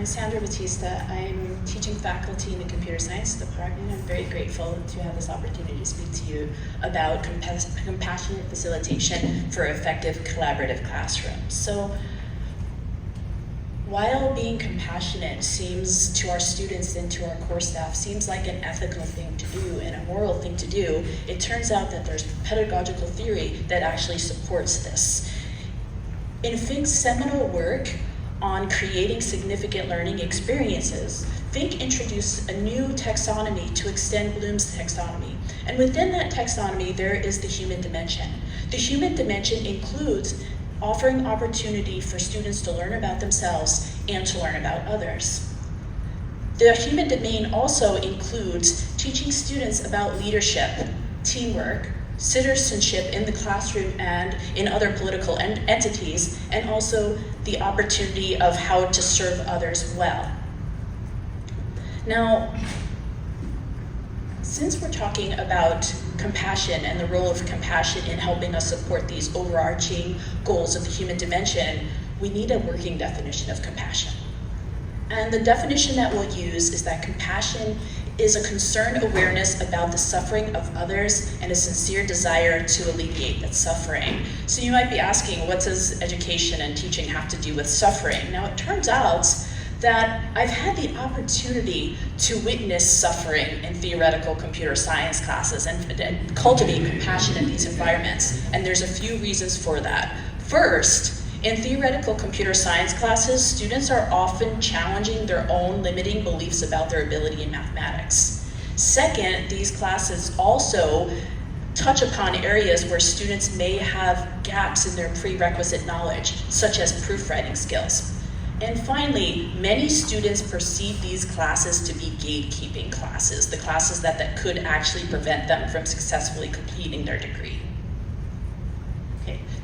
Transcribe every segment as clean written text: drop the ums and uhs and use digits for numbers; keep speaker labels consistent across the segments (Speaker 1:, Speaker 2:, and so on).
Speaker 1: I'm Sandra Batista. I'm teaching faculty in the computer science department. I'm very grateful to have this opportunity to speak to you about compassionate facilitation for effective collaborative classrooms. So, while being compassionate seems to our students and to our core staff seems like an ethical thing to do and a moral thing to do, it turns out that there's pedagogical theory that actually supports this. In Fink's seminal work on creating significant learning experiences, Fink introduced a new taxonomy to extend Bloom's taxonomy. And within that taxonomy, there is the human dimension. The human dimension includes offering opportunity for students to learn about themselves and to learn about others. The human domain also includes teaching students about leadership, teamwork, citizenship in the classroom and in other political entities, and also the opportunity of how to serve others well. Now, since we're talking about compassion and the role of compassion in helping us support these overarching goals of the human dimension, we need a working definition of compassion. And the definition that we'll use is that compassion is a concerned awareness about the suffering of others and a sincere desire to alleviate that suffering. So you might be asking, what does education and teaching have to do with suffering? Now, it turns out that I've had the opportunity to witness suffering in theoretical computer science classes and cultivate compassion in these environments. And there's a few reasons for that. First, in theoretical computer science classes, students are often challenging their own limiting beliefs about their ability in mathematics. Second, these classes also touch upon areas where students may have gaps in their prerequisite knowledge, such as proofwriting skills. And finally, many students perceive these classes to be gatekeeping classes, the classes that could actually prevent them from successfully completing their degree.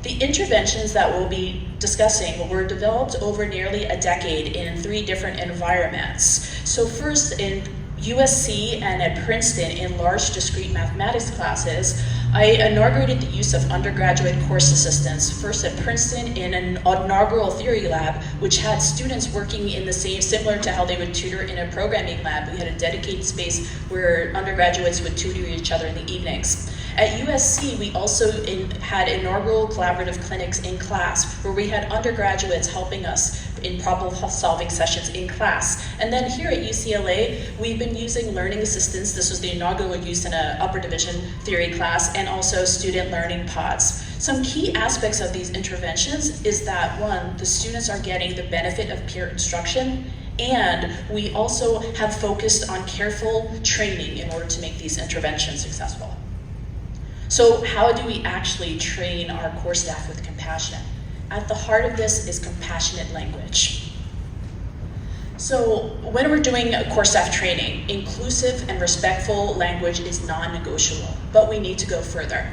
Speaker 1: The interventions that we'll be discussing were developed over nearly a decade in 3 different environments. So first, in USC and at Princeton in large discrete mathematics classes, I inaugurated the use of undergraduate course assistants, first at Princeton in an inaugural theory lab, which had students working in the same, similar to how they would tutor in a programming lab. We had a dedicated space where undergraduates would tutor each other in the evenings. At USC, we also had inaugural collaborative clinics in class where we had undergraduates helping us in problem-solving sessions in class. And then here at UCLA, we've been using learning assistants. This was the inaugural use in an upper division theory class, and also student learning pods. Some key aspects of these interventions is that, one, the students are getting the benefit of peer instruction, and we also have focused on careful training in order to make these interventions successful. So how do we actually train our core staff with compassion? At the heart of this is compassionate language. So when we're doing a core staff training, inclusive and respectful language is non-negotiable, but we need to go further.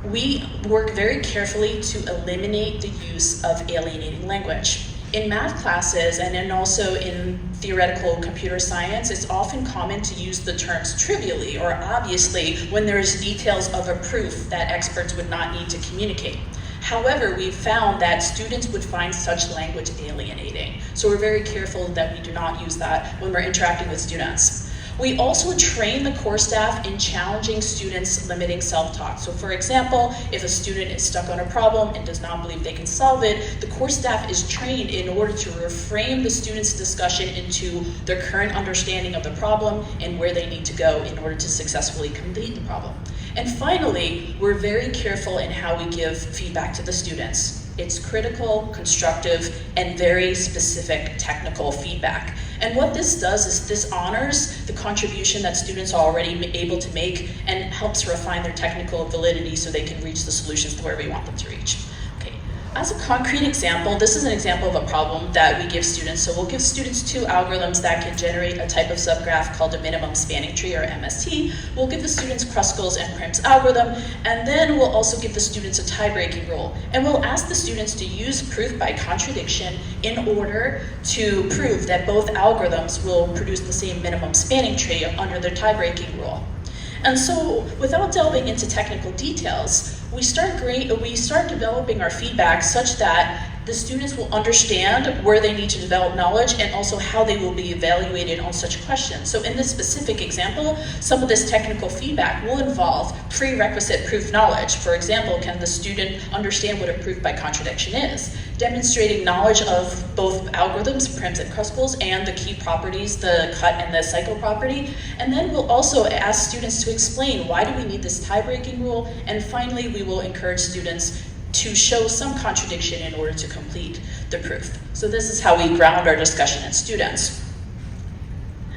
Speaker 1: We work very carefully to eliminate the use of alienating language. In math classes and then also in theoretical computer science, it's often common to use the terms trivially or obviously when there's details of a proof that experts would not need to communicate. However, we've found that students would find such language alienating. So we're very careful that we do not use that when we're interacting with students. We also train the core staff in challenging students' limiting self-talk. So for example, if a student is stuck on a problem and does not believe they can solve it, the core staff is trained in order to reframe the student's discussion into their current understanding of the problem and where they need to go in order to successfully complete the problem. And finally, we're very careful in how we give feedback to the students. It's critical, constructive, and very specific technical feedback. And what this does is this honors the contribution that students are already able to make and helps refine their technical validity so they can reach the solutions to where we want them to reach. Okay. As a concrete example, this is an example of a problem that we give students. So we'll give students 2 algorithms that can generate a type of subgraph called a minimum spanning tree, or MST. We'll give the students Kruskal's and Prim's algorithm, and then we'll also give the students a tie-breaking rule. And we'll ask the students to use proof by contradiction in order to prove that both algorithms will produce the same minimum spanning tree under their tie-breaking rule. And so, without delving into technical details, we start developing our feedback such that the students will understand where they need to develop knowledge and also how they will be evaluated on such questions. So in this specific example, some of this technical feedback will involve prerequisite proof knowledge. For example, can the student understand what a proof by contradiction is? Demonstrating knowledge of both algorithms, prims and cruscles, and the key properties, the cut and the cycle property. And then we'll also ask students to explain why do we need this tie-breaking rule. And finally, we will encourage students to show some contradiction in order to complete the proof. So this is how we ground our discussion in students.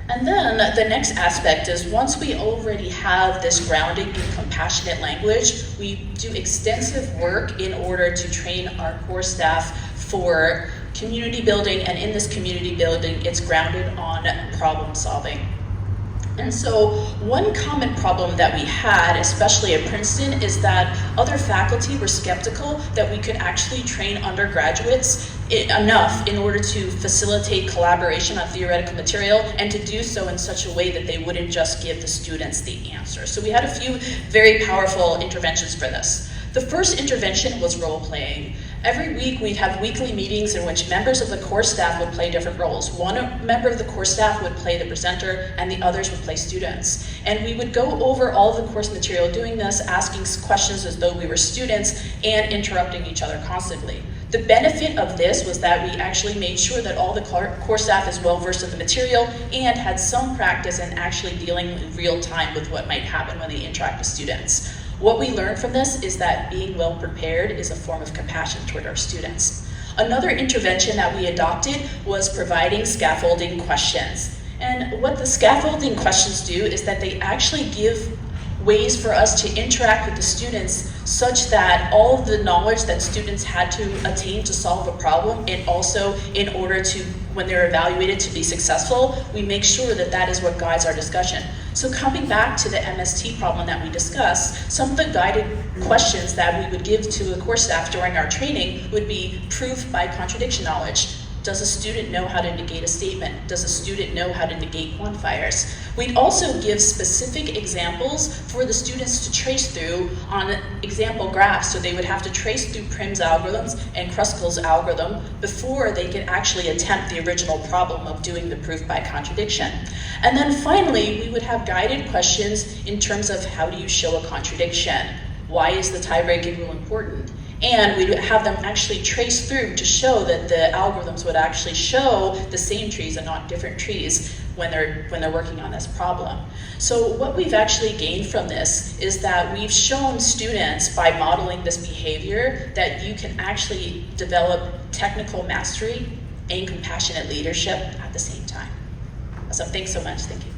Speaker 1: And then the next aspect is once we already have this grounding in compassionate language, we do extensive work in order to train our core staff for community building, and in this community building, it's grounded on problem solving. And so one common problem that we had, especially at Princeton, is that other faculty were skeptical that we could actually train undergraduates enough in order to facilitate collaboration on theoretical material and to do so in such a way that they wouldn't just give the students the answer. So we had a few very powerful interventions for this. The first intervention was role-playing. Every week we'd have weekly meetings in which members of the core staff would play different roles. One member of the core staff would play the presenter and the others would play students. And we would go over all of the course material doing this, asking questions as though we were students and interrupting each other constantly. The benefit of this was that we actually made sure that all the core staff is well versed in the material and had some practice in actually dealing in real time with what might happen when they interact with students. What we learned from this is that being well prepared is a form of compassion toward our students. Another intervention that we adopted was providing scaffolding questions. And what the scaffolding questions do is that they actually give ways for us to interact with the students such that all of the knowledge that students had to attain to solve a problem, and also in order to, when they're evaluated to be successful, we make sure that that is what guides our discussion. So coming back to the MST problem that we discussed, some of the guided questions that we would give to the core staff during our training would be proof by contradiction knowledge. Does a student know how to negate a statement? Does a student know how to negate quantifiers? We'd also give specific examples for the students to trace through on example graphs, so they would have to trace through Prim's algorithms and Kruskal's algorithm before they could actually attempt the original problem of doing the proof by contradiction. And then finally, we would have guided questions in terms of how do you show a contradiction? Why is the tie-breaking rule important? And we'd have them actually trace through to show that the algorithms would actually show the same trees and not different trees when they're working on this problem. So what we've actually gained from this is that we've shown students by modeling this behavior that you can actually develop technical mastery and compassionate leadership at the same time. So thanks so much, thank you.